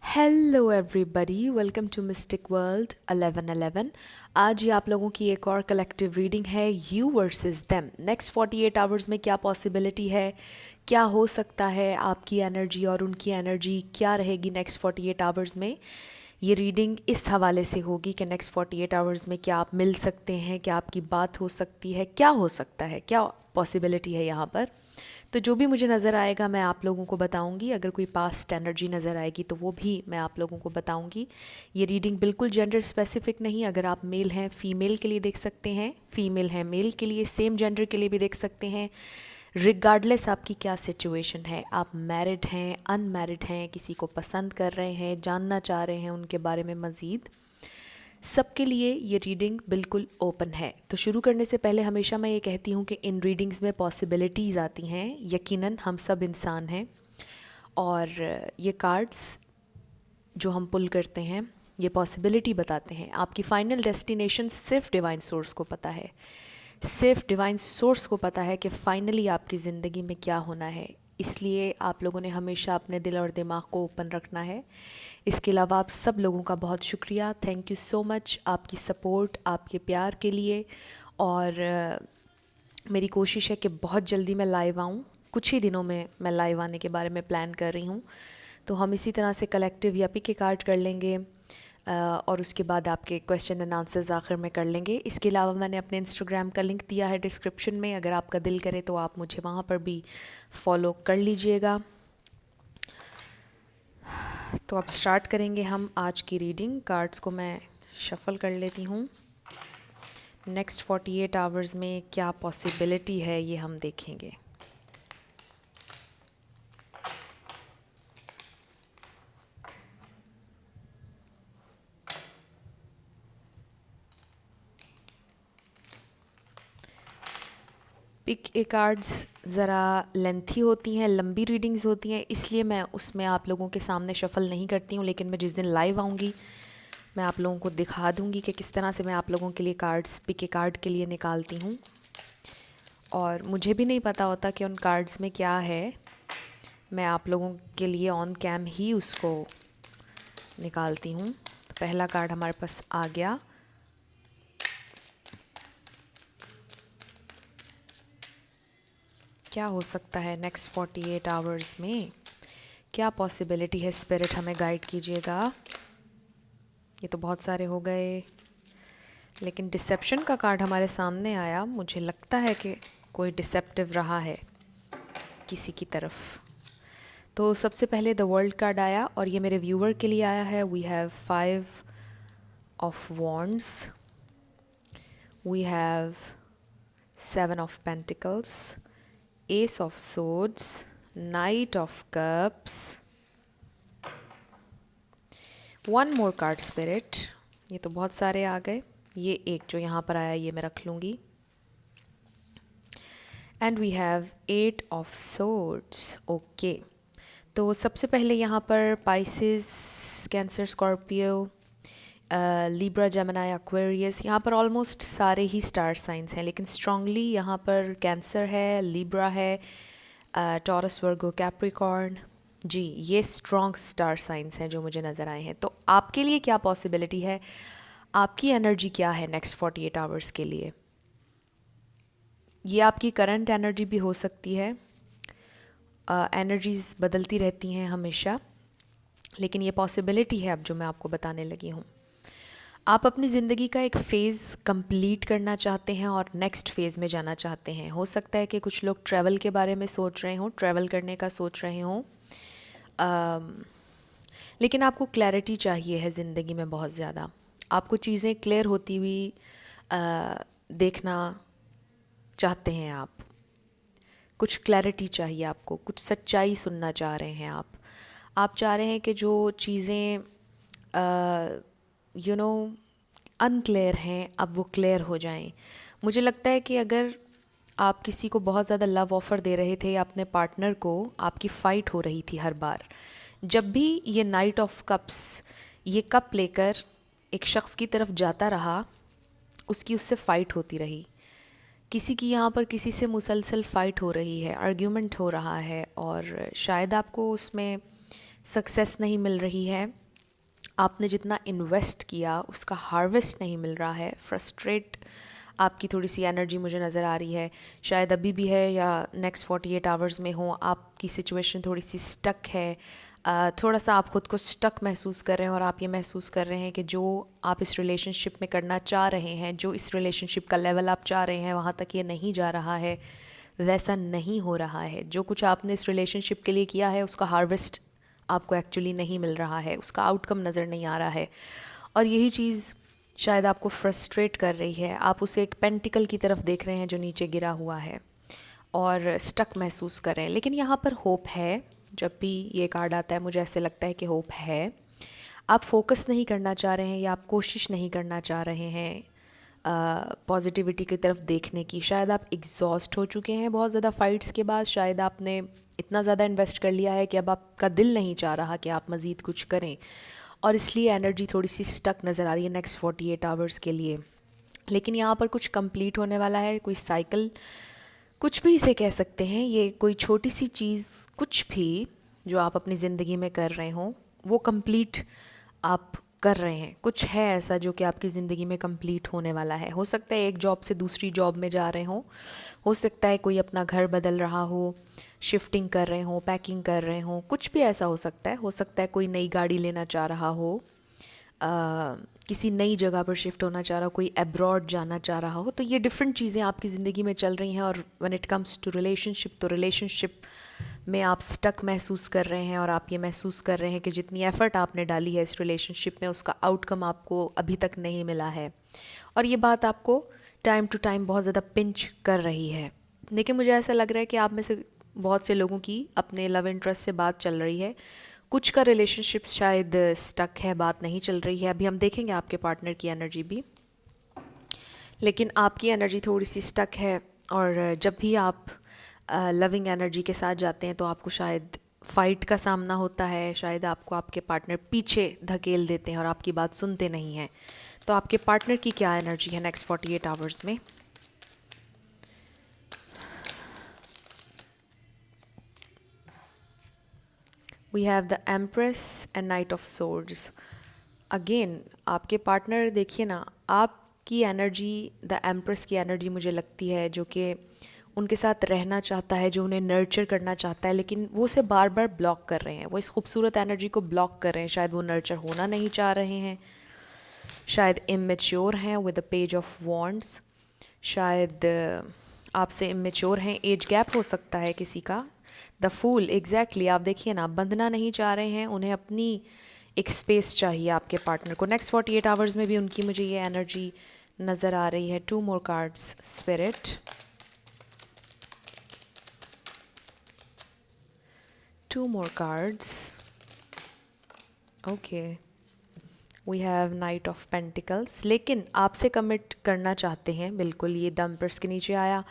Hello everybody, welcome to mystic world 1111। आज ये आप लोगों की एक और कलेक्टिव रीडिंग है, you versus them. Next 48 hours में क्या पॉसिबिलिटी है, क्या हो सकता है, आपकी एनर्जी और उनकी एनर्जी क्या रहेगी नेक्स्ट 48 आवर्स में। ये रीडिंग इस हवाले से होगी कि नेक्स्ट 48 आवर्स में क्या आप मिल सकते हैं, क्या आपकी बात हो सकती है, क्या हो सकता है, क्या पॉसिबिलिटी है यहाँ पर। तो जो भी मुझे नज़र आएगा मैं आप लोगों को बताऊंगी। अगर कोई पास्ट एनर्जी नज़र आएगी तो वो भी मैं आप लोगों को बताऊंगी। ये रीडिंग बिल्कुल जेंडर स्पेसिफिक नहीं। अगर आप मेल हैं फीमेल के लिए देख सकते हैं, फीमेल हैं मेल के लिए, सेम जेंडर के लिए भी देख सकते हैं। रिगार्डलेस आपकी क्या सिचुएशन है, आप मैरिड हैं, अनमैरिड हैं, किसी को पसंद कर रहे हैं, जानना चाह रहे हैं उनके बारे में मज़ीद, सबके लिए ये रीडिंग बिल्कुल ओपन है। तो शुरू करने से पहले हमेशा मैं ये कहती हूँ कि इन रीडिंग्स में पॉसिबिलिटीज़ आती हैं। यकीनन हम सब इंसान हैं और ये कार्ड्स जो हम पुल करते हैं ये पॉसिबिलिटी बताते हैं। आपकी फ़ाइनल डेस्टिनेशन सिर्फ डिवाइन सोर्स को पता है, सिर्फ डिवाइन सोर्स को पता है कि फ़ाइनली आपकी ज़िंदगी में क्या होना है। इसलिए आप लोगों ने हमेशा अपने दिल और दिमाग को ओपन रखना है। इसके अलावा आप सब लोगों का बहुत शुक्रिया, थैंक यू सो मच आपकी सपोर्ट, आपके प्यार के लिए। और मेरी कोशिश है कि बहुत जल्दी मैं लाइव आऊँ, कुछ ही दिनों में मैं लाइव आने के बारे में प्लान कर रही हूँ। तो हम इसी तरह से कलेक्टिव या पिक के कार्ड कर लेंगे और उसके बाद आपके क्वेश्चन एंड आंसर्स आखिर में कर लेंगे। इसके अलावा मैंने अपने इंस्टाग्राम का लिंक दिया है डिस्क्रिप्शन में, अगर आपका दिल करे तो आप मुझे वहाँ पर भी फॉलो कर लीजिएगा। तो अब स्टार्ट करेंगे हम आज की रीडिंग। कार्ड्स को मैं शफ़ल कर लेती हूँ। नेक्स्ट 48 आवर्स में क्या पॉसिबिलिटी है ये हम देखेंगे। पिक ए कार्ड्स ज़रा लेंथी होती हैं, लंबी रीडिंग्स होती हैं, इसलिए मैं उसमें आप लोगों के सामने शफ़ल नहीं करती हूँ। लेकिन मैं जिस दिन लाइव आऊँगी मैं आप लोगों को दिखा दूँगी कि किस तरह से मैं आप लोगों के लिए कार्ड्स पिक ए कार्ड के लिए निकालती हूँ। और मुझे भी नहीं पता होता कि उन कार्ड्स में क्या है, मैं आप लोगों के लिए ऑन कैम ही उसको निकालती हूँ। तो पहला कार्ड हमारे पास आ गया। क्या हो सकता है नेक्स्ट 48 आवर्स में, क्या पॉसिबिलिटी है, स्पिरिट हमें गाइड कीजिएगा। ये तो बहुत सारे हो गए, लेकिन डिसेप्शन का कार्ड हमारे सामने आया। मुझे लगता है कि कोई डिसेप्टिव रहा है किसी की तरफ। तो सबसे पहले द वर्ल्ड कार्ड आया और ये मेरे व्यूअर के लिए आया है। We have 5 of wands, we have 7 of pentacles, ace of swords, knight of cups, one more card spirit. ये तो बहुत सारे आ गए, ये एक जो यहाँ पर आया ये मैं रख लूँगी। And we have 8 of swords. Okay, तो सबसे पहले यहाँ पर Pisces, Cancer, Scorpio, Libra, Gemini, Aquarius, यहाँ पर ऑलमोस्ट सारे ही स्टार साइंस हैं, लेकिन स्ट्रांगली यहाँ पर कैंसर है, लिब्रा है, टॉरस, वर्गो, कैप्रिकॉर्न। जी, ये स्ट्रॉन्ग स्टार साइंस हैं जो मुझे नज़र आए हैं। तो आपके लिए क्या पॉसिबिलिटी है, आपकी एनर्जी क्या है नेक्स्ट 48 आवर्स के लिए। ये आपकी करंट एनर्जी भी हो सकती है, एनर्जीज़ बदलती रहती हैं हमेशा, लेकिन ये पॉसिबिलिटी है अब जो मैं आपको बताने लगी हूँ। आप अपनी ज़िंदगी का एक फ़ेज़ कंप्लीट करना चाहते हैं और नेक्स्ट फ़ेज़ में जाना चाहते हैं। हो सकता है कि कुछ लोग ट्रैवल के बारे में सोच रहे हों, ट्रैवल करने का सोच रहे हों, लेकिन आपको क्लैरिटी चाहिए है ज़िंदगी में बहुत ज़्यादा। आपको चीज़ें क्लियर होती हुई देखना चाहते हैं आप, कुछ क्लैरिटी चाहिए आपको, कुछ सच्चाई सुनना चाह रहे हैं आप चाह रहे हैं कि जो चीज़ें अनक्लियर हैं अब वो क्लियर हो जाएं। मुझे लगता है कि अगर आप किसी को बहुत ज़्यादा लव ऑफ़र दे रहे थे या अपने पार्टनर को, आपकी फ़ाइट हो रही थी हर बार। जब भी ये नाइट ऑफ कप्स ये कप लेकर एक शख्स की तरफ जाता रहा, उसकी उससे फ़ाइट होती रही। किसी की यहाँ पर किसी से मुसलसल फ़ाइट हो रही है, आर्ग्यूमेंट हो रहा है, और शायद आपको उसमें सक्सेस नहीं मिल रही है, आपने जितना इन्वेस्ट किया उसका हार्वेस्ट नहीं मिल रहा है, फ्रस्ट्रेट आपकी थोड़ी सी एनर्जी मुझे नज़र आ रही है, शायद अभी भी है या नेक्स्ट 48 आवर्स में हो, आपकी सिचुएशन थोड़ी सी स्टक है, थोड़ा सा आप ख़ुद को स्टक महसूस कर रहे हैं और आप ये महसूस कर रहे हैं कि जो आप इस रिलेशनशिप में करना चाह रहे हैं, जो इस रिलेशनशिप का लेवल आप चाह रहे हैं वहाँ तक ये नहीं जा रहा है, वैसा नहीं हो रहा है, जो कुछ आपने इस रिलेशनशिप के लिए किया है उसका हार्वेस्ट आपको एक्चुअली नहीं मिल रहा है, उसका आउटकम नज़र नहीं आ रहा है, और यही चीज़ शायद आपको फ्रस्ट्रेट कर रही है। आप उसे एक पेंटिकल की तरफ देख रहे हैं जो नीचे गिरा हुआ है और स्टक महसूस कर रहे हैं, लेकिन यहाँ पर होप है। जब भी ये कार्ड आता है मुझे ऐसे लगता है कि होप है। आप फोकस नहीं करना चाह रहे हैं या आप कोशिश नहीं करना चाह रहे हैं पॉजिटिविटी की तरफ देखने की। शायद आप एग्जॉस्ट हो चुके हैं बहुत ज़्यादा फ़ाइट्स के बाद, शायद आपने इतना ज़्यादा इन्वेस्ट कर लिया है कि अब आपका दिल नहीं चाह रहा कि आप मज़ीद कुछ करें, और इसलिए एनर्जी थोड़ी सी स्टक नज़र आ रही है नेक्स्ट 48 आवर्स के लिए। लेकिन यहाँ पर कुछ कंप्लीट होने वाला है, कोई साइकिल, कुछ भी इसे कह सकते हैं। ये कोई छोटी सी चीज़, कुछ भी जो आप अपनी ज़िंदगी में कर रहे हों वो कंप्लीट आप कर रहे हैं। कुछ है ऐसा जो कि आपकी ज़िंदगी में कंप्लीट होने वाला है। हो सकता है एक जॉब से दूसरी जॉब में जा रहे हों, हो सकता है कोई अपना घर बदल रहा हो, शिफ्टिंग कर रहे हों, पैकिंग कर रहे हों, कुछ भी ऐसा हो सकता है। हो सकता है कोई नई गाड़ी लेना चाह रहा हो, किसी नई जगह पर शिफ्ट होना चाह रहा हो, कोई अब्रॉड जाना चाह रहा हो। तो ये डिफरेंट चीज़ें आपकी ज़िंदगी में चल रही हैं, और when it comes to relationship, तो रिलेशनशिप में आप स्टक महसूस कर रहे हैं और आप ये महसूस कर रहे हैं कि जितनी एफ़र्ट आपने डाली है इस रिलेशनशिप में उसका आउटकम आपको अभी तक नहीं मिला है, और ये बात आपको टाइम टू टाइम बहुत ज़्यादा पिंच कर रही है। लेकिन मुझे ऐसा लग रहा है कि आप में से बहुत से लोगों की अपने लव इंटरेस्ट से बात चल रही है, कुछ का रिलेशनशिप शायद स्टक है, बात नहीं चल रही है। अभी हम देखेंगे आपके पार्टनर की एनर्जी भी, लेकिन आपकी एनर्जी थोड़ी सी स्टक है। और जब भी आप लविंग एनर्जी के साथ जाते हैं तो आपको शायद फ़ाइट का सामना होता है, शायद आपको आपके पार्टनर पीछे धकेल देते हैं और आपकी बात सुनते नहीं हैं। तो आपके पार्टनर की क्या एनर्जी है नेक्स्ट 48 आवर्स में? We have the empress and knight of swords. Again आपके पार्टनर, देखिए ना, आपकी एनर्जी, द एम्प्रेस की एनर्जी मुझे लगती है जो कि उनके साथ रहना चाहता है, जो उन्हें नर्चर करना चाहता है, लेकिन वो उसे बार बार ब्लॉक कर रहे हैं, वो इस खूबसूरत एनर्जी को ब्लॉक कर रहे हैं। शायद वो नर्चर होना नहीं चाह रहे हैं, शायद इमेच्योर हैं with the page of wands, शायद आपसे इमेच्योर हैं, एज गैप हो सकता है किसी का। द फूल, एग्जैक्टली, आप देखिए ना, बंधना नहीं चाह रहे हैं, उन्हें अपनी एक स्पेस चाहिए आपके पार्टनर को। नेक्स्ट 48 आवर्स में भी उनकी मुझे ये एनर्जी नज़र आ रही है। 2 more cards, spirit, 2 more cards. Okay, we have Knight of Pentacles, लेकिन आपसे कमिट करना चाहते हैं, बिल्कुल, ये द एम्प्रेस के नीचे आया,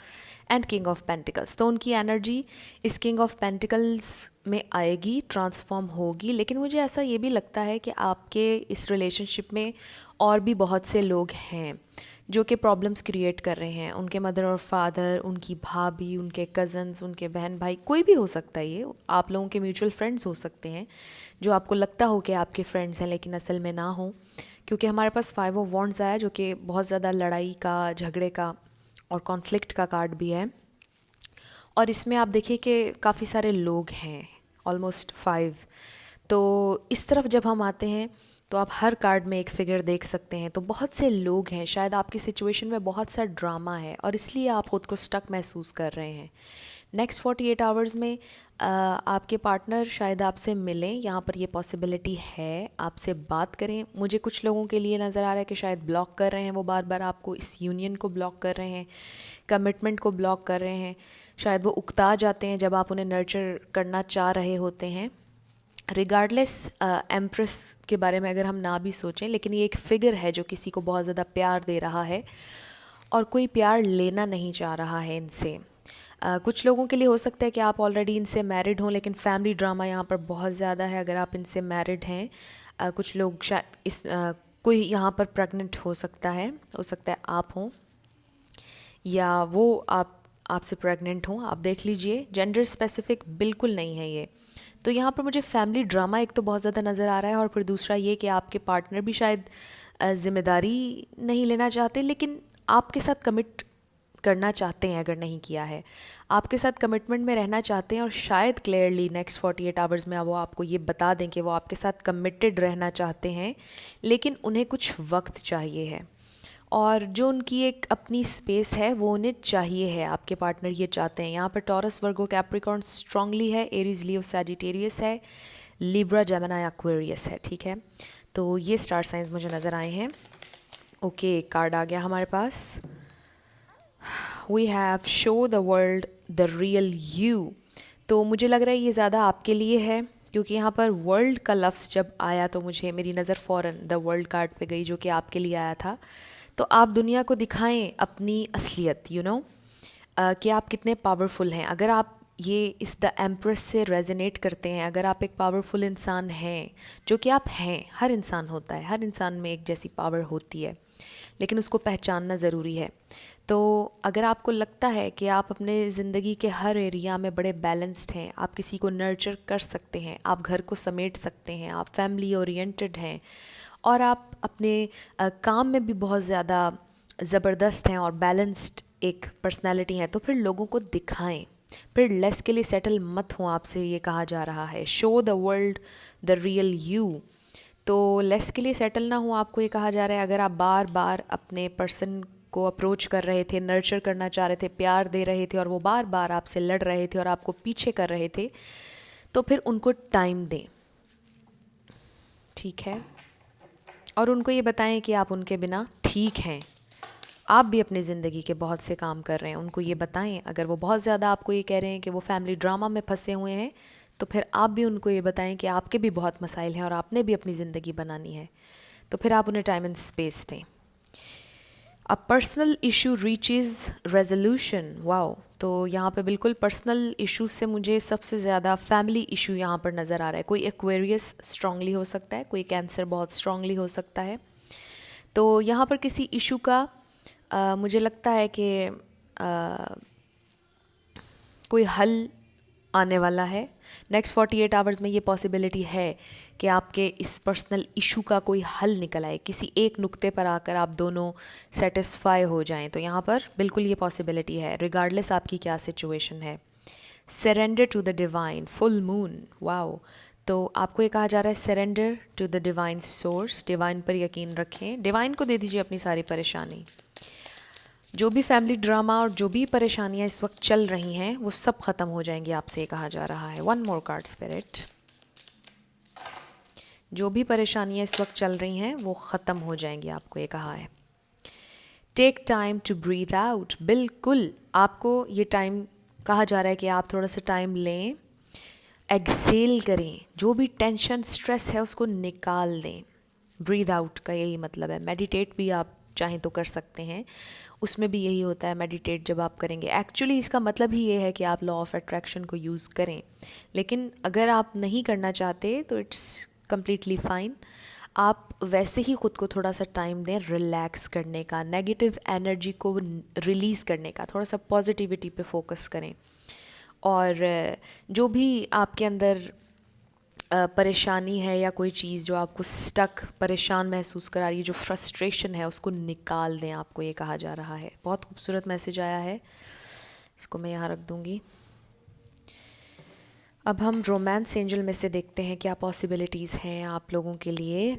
एंड किंग ऑफ पेंटिकल्स। तो उनकी एनर्जी इस किंग ऑफ पेंटिकल्स में आएगी, ट्रांसफॉर्म होगी। लेकिन मुझे ऐसा ये भी लगता है कि आपके इस रिलेशनशिप में और भी बहुत से लोग हैं जो कि प्रॉब्लम्स क्रिएट कर रहे हैं। उनके मदर और फादर, उनकी भाभी, उनके कज़न्स, उनके बहन भाई, कोई भी हो सकता है। ये आप लोगों के म्यूचुअल फ्रेंड्स हो सकते हैं जो आपको लगता हो कि आपके फ्रेंड्स हैं लेकिन असल में ना हो, क्योंकि हमारे पास 5 ऑफ वॉन्ड्स आया जो कि बहुत ज़्यादा लड़ाई का, झगड़े का और कॉन्फ्लिक्ट का कार्ड भी है। और इसमें आप देखिए कि काफ़ी सारे लोग हैं, ऑलमोस्ट 5। तो इस तरफ जब हम आते हैं तो आप हर कार्ड में एक फिगर देख सकते हैं। तो बहुत से लोग हैं, शायद आपकी सिचुएशन में बहुत सा ड्रामा है और इसलिए आप ख़ुद को स्टक महसूस कर रहे हैं। नेक्स्ट 48 आवर्स में आपके पार्टनर शायद आपसे मिलें, यहाँ पर ये पॉसिबिलिटी है, आपसे बात करें। मुझे कुछ लोगों के लिए नज़र आ रहा है कि शायद ब्लॉक कर रहे हैं, वो बार बार आपको, इस यूनियन को ब्लॉक कर रहे हैं, कमिटमेंट को ब्लॉक कर रहे हैं। शायद वो उकता जाते हैं जब आप उन्हें नर्चर करना चाह रहे होते हैं। रिगार्डलेस एम्प्रेस के बारे में अगर हम ना भी सोचें, लेकिन ये एक फ़िगर है जो किसी को बहुत ज़्यादा प्यार दे रहा है और कोई प्यार लेना नहीं चाह रहा है इनसे। कुछ लोगों के लिए हो सकता है कि आप ऑलरेडी इनसे मैरिड हों, लेकिन फैमिली ड्रामा यहाँ पर बहुत ज़्यादा है अगर आप इनसे मैरिड हैं। कुछ लोग शायद कोई यहाँ पर प्रेग्नेंट हो सकता है आप हों या वो आपसे प्रेग्नेंट हों। आप देख लीजिए, जेंडर स्पेसिफिक बिल्कुल नहीं है ये। तो यहाँ पर मुझे फैमिली ड्रामा एक तो बहुत ज़्यादा नज़र आ रहा है, और फिर दूसरा ये कि आपके पार्टनर भी शायद ज़िम्मेदारी नहीं लेना चाहते, लेकिन आपके साथ कमिट करना चाहते हैं। अगर नहीं किया है, आपके साथ कमिटमेंट में रहना चाहते हैं, और शायद क्लियरली नेक्स्ट 48 आवर्स में वो आपको ये बता दें कि वो आपके साथ कमिटेड रहना चाहते हैं, लेकिन उन्हें कुछ वक्त चाहिए है, और जो उनकी एक अपनी स्पेस है वो उन्हें चाहिए है। आपके पार्टनर ये चाहते हैं। यहाँ पर टॉरस, वर्गो, कैप्रिकॉर्न स्ट्रांगली है, एरीज, लियो, सैजिटेरियस है, लिब्रा, जेमिनी, एक्वेरियस है। ठीक है, तो ये स्टार साइंस मुझे नज़र आए हैं। ओके, कार्ड आ गया हमारे पास। We have show the world the real you. तो मुझे लग रहा है ये ज़्यादा आपके लिए है, क्योंकि यहाँ पर वर्ल्ड का लफ्ज़ जब आया तो मेरी नज़र फ़ौरन द वर्ल्ड कार्ड पे गई, जो कि आपके लिए आया था। तो आप दुनिया को दिखाएं अपनी असलियत, कि आप कितने पावरफुल हैं। अगर आप ये इस द एम्प्रेस से रेजोनेट करते हैं, अगर आप एक पावरफुल इंसान हैं, जो कि आप हैं, हर इंसान होता है, हर इंसान में एक जैसी पावर होती है, लेकिन उसको पहचानना ज़रूरी है। तो अगर आपको लगता है कि आप अपने ज़िंदगी के हर एरिया में बड़े बैलेंस्ड हैं, आप किसी को नर्चर कर सकते हैं, आप घर को समेट सकते हैं, आप फैमिली ओरिएंटेड हैं, और आप अपने काम में भी बहुत ज़्यादा ज़बरदस्त हैं और बैलेंस्ड एक पर्सनालिटी हैं, तो फिर लोगों को दिखाएं। फिर लेस के लिए सेटल मत हो, आपसे ये कहा जा रहा है। Show the world the real you. तो लेस के लिए सेटल ना हो, आपको ये कहा जा रहा है। अगर आप बार बार अपने पर्सन को अप्रोच कर रहे थे, नर्चर करना चाह रहे थे, प्यार दे रहे थे, और वो बार बार आपसे लड़ रहे थे और आपको पीछे कर रहे थे, तो फिर उनको टाइम दें। ठीक है, और उनको ये बताएं कि आप उनके बिना ठीक हैं, आप भी अपनी ज़िंदगी के बहुत से काम कर रहे हैं। उनको ये बताएं। अगर वो बहुत ज़्यादा आपको ये कह रहे हैं कि वो फैमिली ड्रामा में फंसे हुए हैं, तो फिर आप भी उनको ये बताएं कि आपके भी बहुत मसाइल हैं और आपने भी अपनी ज़िंदगी बनानी है। तो फिर आप उन्हें टाइम एंड स्पेस दें। A personal issue reaches resolution. Wow, तो यहाँ पे बिल्कुल पर्सनल इश्यूज से मुझे सबसे ज़्यादा फैमिली इशू यहाँ पर नज़र आ रहा है। कोई एक्वेरियस स्ट्रांगली हो सकता है, कोई कैंसर बहुत स्ट्रांगली हो सकता है। तो यहाँ पर किसी इशू का मुझे लगता है कि कोई हल आने वाला है। नेक्स्ट 48 आवर्स में ये पॉसिबिलिटी है कि आपके इस पर्सनल इशू का कोई हल निकल आए, किसी एक नुक्ते पर आकर आप दोनों सेटिस्फाई हो जाएं। तो यहाँ पर बिल्कुल ये पॉसिबिलिटी है, रिगार्डलेस आपकी क्या सिचुएशन है। Surrender to the divine, full moon. Wow, तो आपको ये कहा जा रहा है surrender to the divine source. Divine पर यकीन रखें, डिवाइन को दे दीजिए अपनी सारी परेशानी। जो भी फैमिली ड्रामा और जो भी परेशानियां इस वक्त चल रही हैं, वो सब ख़त्म हो जाएंगी, आपसे कहा जा रहा है। One more card spirit. जो भी परेशानियां इस वक्त चल रही हैं वो ख़त्म हो जाएंगी, आपको ये कहा है। Take time to breathe out. बिल्कुल आपको ये टाइम कहा जा रहा है कि आप थोड़ा सा टाइम लें, एक्सेल करें, जो भी टेंशन स्ट्रेस है उसको निकाल दें। ब्रीथ आउट का यही मतलब है। मेडिटेट भी आप चाहें तो कर सकते हैं, उसमें भी यही होता है मेडिटेट जब आप करेंगे। एक्चुअली इसका मतलब ही ये है कि आप लॉ ऑफ अट्रैक्शन को यूज़ करें, लेकिन अगर आप नहीं करना चाहते तो इट्स कम्प्लीटली फ़ाइन। आप वैसे ही ख़ुद को थोड़ा सा टाइम दें रिलैक्स करने का, नेगेटिव एनर्जी को रिलीज़ करने का, थोड़ा सा पॉजिटिविटी पे फोकस करें। और जो भी आपके अंदर परेशानी है या कोई चीज़ जो आपको स्टक परेशान महसूस करा रही है, जो फ्रस्ट्रेशन है, उसको निकाल दें, आपको ये कहा जा रहा है। बहुत खूबसूरत मैसेज आया है, इसको मैं यहाँ रख दूँगी। अब हम रोमांस एंजल में से देखते हैं क्या पॉसिबिलिटीज़ हैं आप लोगों के लिए।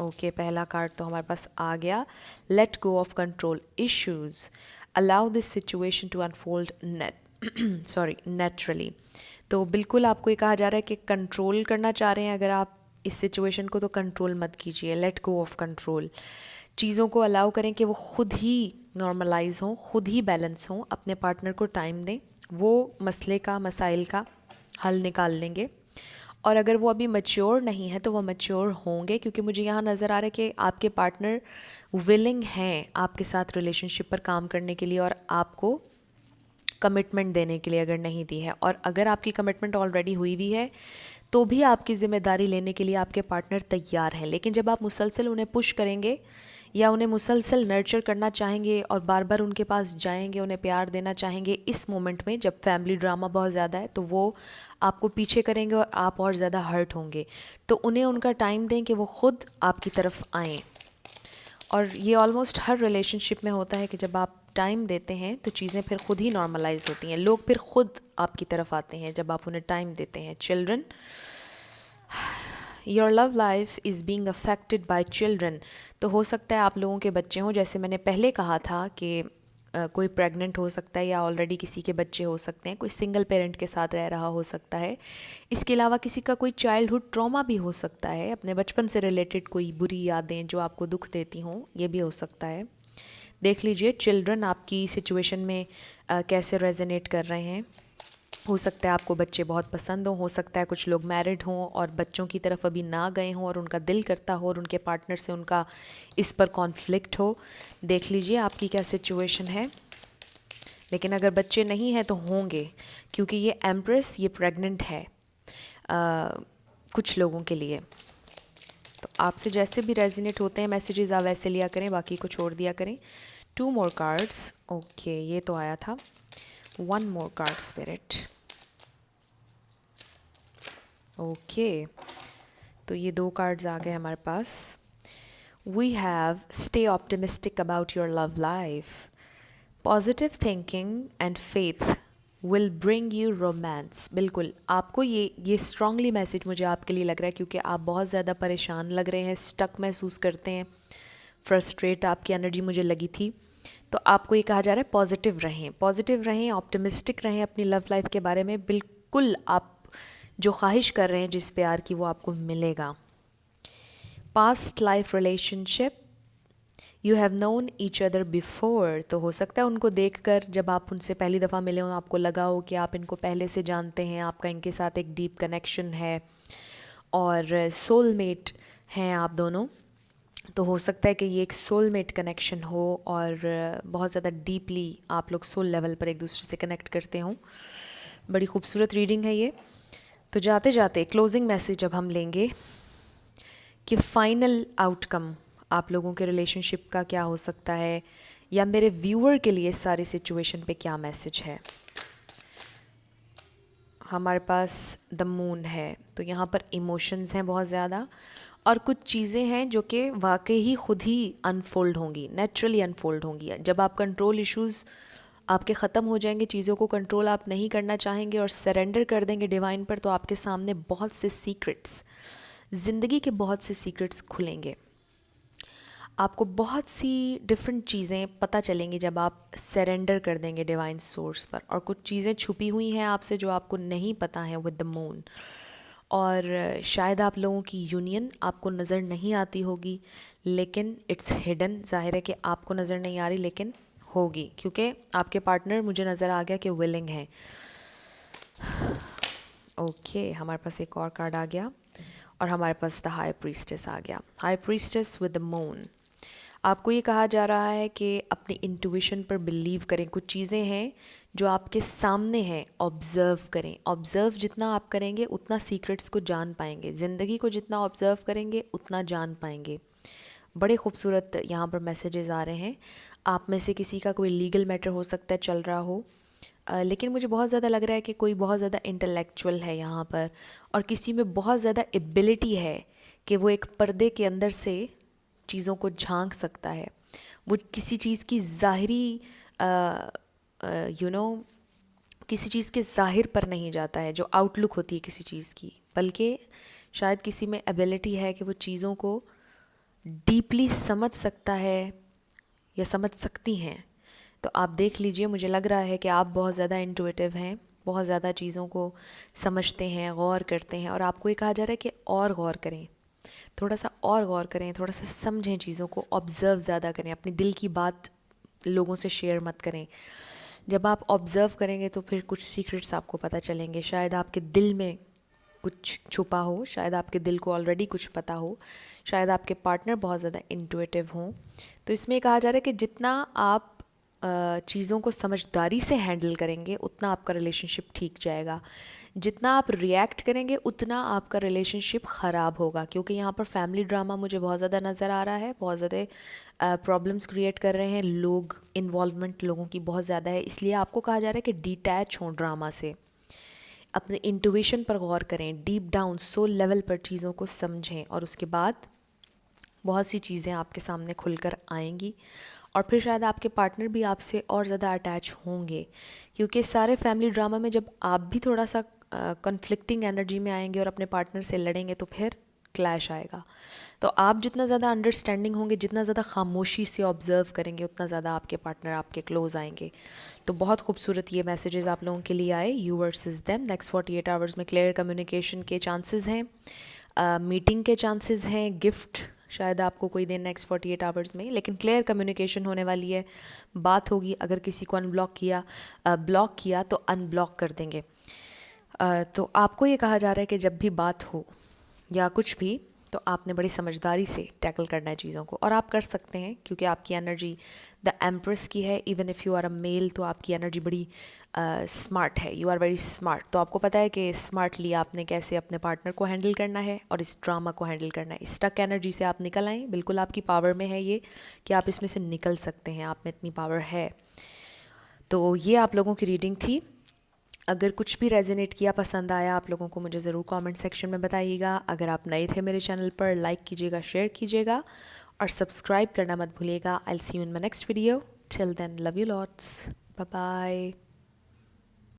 ओके, पहला कार्ड तो हमारे पास आ गया। Let go of control issues, allow this situation to unfold naturally. तो बिल्कुल आपको ये कहा जा रहा है कि कंट्रोल करना चाह रहे हैं अगर आप इस सिचुएशन को, तो कंट्रोल मत कीजिए। लेट गो ऑफ कंट्रोल, चीज़ों को अलाउ करें कि वो खुद ही नॉर्मलाइज हों, खुद ही बैलेंस हों। अपने पार्टनर को टाइम दें, वो मसले का, मसाइल का हल निकाल लेंगे। और अगर वो अभी मैच्योर नहीं है तो वो मैच्योर होंगे, क्योंकि मुझे यहाँ नज़र आ रहा है कि आपके पार्टनर विलिंग हैं आपके साथ रिलेशनशिप पर काम करने के लिए और आपको कमिटमेंट देने के लिए, अगर नहीं दी है। और अगर आपकी कमिटमेंट ऑलरेडी हुई हुई है तो भी आपकी ज़िम्मेदारी लेने के लिए आपके पार्टनर तैयार हैं। लेकिन जब आप मुसलसल उन्हें पुश करेंगे या उन्हें मुसलसल नर्चर करना चाहेंगे और बार बार उनके पास जाएंगे, उन्हें प्यार देना चाहेंगे इस मोमेंट में जब फैमिली ड्रामा बहुत ज़्यादा है, तो वो आपको पीछे करेंगे और आप और ज़्यादा हर्ट होंगे। तो उन्हें उनका टाइम दें कि वो खुद आपकी तरफ आएँ। और ये ऑलमोस्ट हर रिलेशनशिप में होता है कि जब आप टाइम देते हैं तो चीज़ें फिर खुद ही नॉर्मलाइज होती हैं, लोग फिर खुद आपकी तरफ आते हैं जब आप उन्हें टाइम देते हैं। Children, your love life is being affected by children. तो हो सकता है आप लोगों के बच्चे हों, जैसे मैंने पहले कहा था कि कोई प्रेग्नेंट हो सकता है या ऑलरेडी किसी के बच्चे हो सकते हैं, कोई सिंगल पेरेंट के साथ रह रहा हो सकता है। इसके अलावा किसी का कोई चाइल्डहुड ट्रॉमा भी हो सकता है, अपने बचपन से रिलेटेड कोई बुरी यादें जो आपको दुख देती हों, ये भी हो सकता है। देख लीजिए चिल्ड्रन आपकी सिचुएशन में कैसे रेजोनेट कर रहे हैं। हो सकता है आपको बच्चे बहुत पसंद हो सकता है कुछ लोग मैरिड हों और बच्चों की तरफ अभी ना गए हों और उनका दिल करता हो और उनके पार्टनर से उनका इस पर कॉन्फ्लिक्ट हो। देख लीजिए आपकी क्या सिचुएशन है। लेकिन अगर बच्चे नहीं हैं तो होंगे, क्योंकि ये एम्प्रेस ये प्रेग्नेंट है कुछ लोगों के लिए। तो आपसे जैसे भी रेजिनेट होते हैं मैसेजेस आप वैसे लिया करें, बाकी को छोड़ दिया करें। 2 more कार्ड्स। ओके, ये तो आया था। 1 more कार्ड स्पिरिट। ओके, तो ये 2 कार्ड्स आ गए हमारे पास। We have stay optimistic about your love life. Positive thinking and faith will bring you romance. बिल्कुल आपको ये स्ट्रांगली मैसेज मुझे आपके लिए लग रहा है, क्योंकि आप बहुत ज़्यादा परेशान लग रहे हैं, स्टक महसूस करते हैं, फ्रस्ट्रेट आपकी एनर्जी मुझे लगी थी। तो आपको ये कहा जा रहा है पॉजिटिव रहें, ऑप्टिमिस्टिक रहें अपनी लव लाइफ के बारे में। बिल्कुल आप जो ख्वाहिश कर रहे हैं जिस प्यार की, वो आपको मिलेगा। Past life relationship, you have known each other before. तो हो सकता है उनको देखकर जब आप उनसे पहली दफ़ा मिले हो आपको लगा हो कि आप इनको पहले से जानते हैं, आपका इनके साथ एक डीप कनेक्शन है और सोलमेट हैं आप दोनों। तो हो सकता है कि ये एक सोलमेट कनेक्शन हो और बहुत ज़्यादा डीपली आप लोग सोल लेवल पर एक दूसरे से कनेक्ट करते हों। बड़ी खूबसूरत रीडिंग है ये। तो जाते जाते क्लोजिंग मैसेज अब हम लेंगे कि फाइनल आउटकम आप लोगों के रिलेशनशिप का क्या हो सकता है, या मेरे व्यूअर के लिए सारी सिचुएशन पे क्या मैसेज है। हमारे पास द मून है, तो यहाँ पर इमोशंस हैं बहुत ज़्यादा और कुछ चीज़ें हैं जो कि वाकई ही खुद ही अनफोल्ड होंगी, नेचुरली अनफोल्ड होंगी। जब आप कंट्रोल इश्यूज़ आपके ख़त्म हो जाएंगे, चीज़ों को कंट्रोल आप नहीं करना चाहेंगे और सरेंडर कर देंगे डिवाइन पर, तो आपके सामने बहुत से सीक्रेट्स, ज़िंदगी के बहुत से सीक्रेट्स खुलेंगे। आपको बहुत सी डिफरेंट चीज़ें पता चलेंगी जब आप सरेंडर कर देंगे डिवाइन सोर्स पर। और कुछ चीज़ें छुपी हुई हैं आपसे जो आपको नहीं पता है विद द मून। और शायद आप लोगों की यूनियन आपको नज़र नहीं आती होगी, लेकिन इट्स हिडन। ज़ाहिर है कि आपको नज़र नहीं आ रही, लेकिन होगी, क्योंकि आपके पार्टनर मुझे नज़र आ गया कि विलिंग है। ओके, हमारे पास एक और कार्ड आ गया और हमारे पास द हाई प्रीस्टेस आ गया। High priestess with the moon. आपको ये कहा जा रहा है कि अपनी इंट्यूशन पर बिलीव करें। कुछ चीज़ें हैं जो आपके सामने हैं, ऑब्ज़र्व करें। ऑब्ज़र्व जितना आप करेंगे उतना सीक्रेट्स को जान पाएंगे। ज़िंदगी को जितना ऑब्ज़र्व करेंगे उतना जान पाएंगे। बड़े खूबसूरत यहाँ पर मैसेजेस आ रहे हैं। आप में से किसी का कोई लीगल मैटर हो सकता है चल रहा हो, लेकिन मुझे बहुत ज़्यादा लग रहा है कि कोई बहुत ज़्यादा इंटेलेक्चुअल है यहाँ पर, और किसी में बहुत ज़्यादा एबिलिटी है कि वो एक पर्दे के अंदर से चीज़ों को झांक सकता है। वो किसी चीज़ की ज़ाहिरी किसी चीज़ के ज़ाहिर पर नहीं जाता है, जो आउटलुक होती है किसी चीज़ की, बल्कि शायद किसी में एबिलिटी है कि वो चीज़ों को डीपली समझ सकता है या समझ सकती हैं। तो आप देख लीजिए, मुझे लग रहा है कि आप बहुत ज़्यादा इंट्यूटिव हैं, बहुत ज़्यादा चीज़ों को समझते हैं, गौर करते हैं। और आपको ये कहा जा रहा है कि और गौर करें, थोड़ा सा और गौर करें, थोड़ा सा समझें चीज़ों को, ऑब्ज़र्व ज़्यादा करें। अपनी दिल की बात लोगों से शेयर मत करें। जब आप ऑब्ज़र्व करेंगे तो फिर कुछ सीक्रेट्स आपको पता चलेंगे। शायद आपके दिल में कुछ छुपा हो, शायद आपके दिल को ऑलरेडी कुछ पता हो, शायद आपके पार्टनर बहुत ज़्यादा इंट्यूटिव हों। तो इसमें कहा जा रहा है कि जितना आप चीज़ों को समझदारी से हैंडल करेंगे उतना आपका रिलेशनशिप ठीक जाएगा। जितना आप रिएक्ट करेंगे उतना आपका रिलेशनशिप ख़राब होगा, क्योंकि यहाँ पर फैमिली ड्रामा मुझे बहुत ज़्यादा नज़र आ रहा है, बहुत ज़्यादा प्रॉब्लम्स क्रिएट कर रहे हैं लोग, इन्वॉल्वमेंट लोगों की बहुत ज़्यादा है। इसलिए आपको कहा जा रहा है कि डिटैच हों ड्रामा से, अपने इंट्यूशन पर गौर करें, डीप डाउन सोल लेवल पर चीज़ों को समझें, और उसके बाद बहुत सी चीज़ें आपके सामने खुलकर आएंगी और फिर शायद आपके पार्टनर भी आपसे और ज़्यादा अटैच होंगे। क्योंकि सारे फैमिली ड्रामा में जब आप भी थोड़ा सा कन्फ्लिक्टिंग एनर्जी में आएंगे और अपने पार्टनर से लड़ेंगे तो फिर क्लैश आएगा। तो आप जितना ज़्यादा अंडरस्टैंडिंग होंगे, जितना ज़्यादा खामोशी से ऑब्ज़र्व करेंगे, उतना ज़्यादा आपके पार्टनर आपके क्लोज आएंगे। तो बहुत खूबसूरत ये मैसेजेस आप लोगों के लिए आए, you versus them. Next 48 hours में क्लियर कम्युनिकेशन के चांसेस हैं, मीटिंग के चांसेस हैं, गिफ्ट शायद आपको कोई दिन नेक्स्ट 48 आवर्स में, लेकिन क्लियर कम्युनिकेशन होने वाली है, बात होगी। अगर किसी को ब्लॉक किया तो अनब्लॉक कर देंगे। तो आपको ये कहा जा रहा है कि जब भी बात हो या कुछ भी, तो आपने बड़ी समझदारी से टैकल करना है चीज़ों को, और आप कर सकते हैं क्योंकि आपकी एनर्जी द एम्प्रेस की है। Even if you are a male, तो आपकी एनर्जी बड़ी स्मार्ट है, यू आर वेरी स्मार्ट। तो आपको पता है कि स्मार्टली आपने कैसे अपने पार्टनर को हैंडल करना है और इस ड्रामा को हैंडल करना है। इस स्टक एनर्जी से आप निकल आएँ, बिल्कुल आपकी पावर में है ये कि आप इसमें से निकल सकते हैं, आप में इतनी पावर है। तो ये आप लोगों की रीडिंग थी। अगर कुछ भी रेजोनेट किया, पसंद आया आप लोगों को, मुझे ज़रूर कमेंट सेक्शन में बताइएगा। अगर आप नए थे मेरे चैनल पर, लाइक कीजिएगा, शेयर कीजिएगा और सब्सक्राइब करना मत भूलिएगा। I will see you in my next video. Till then, love you lots, bye bye.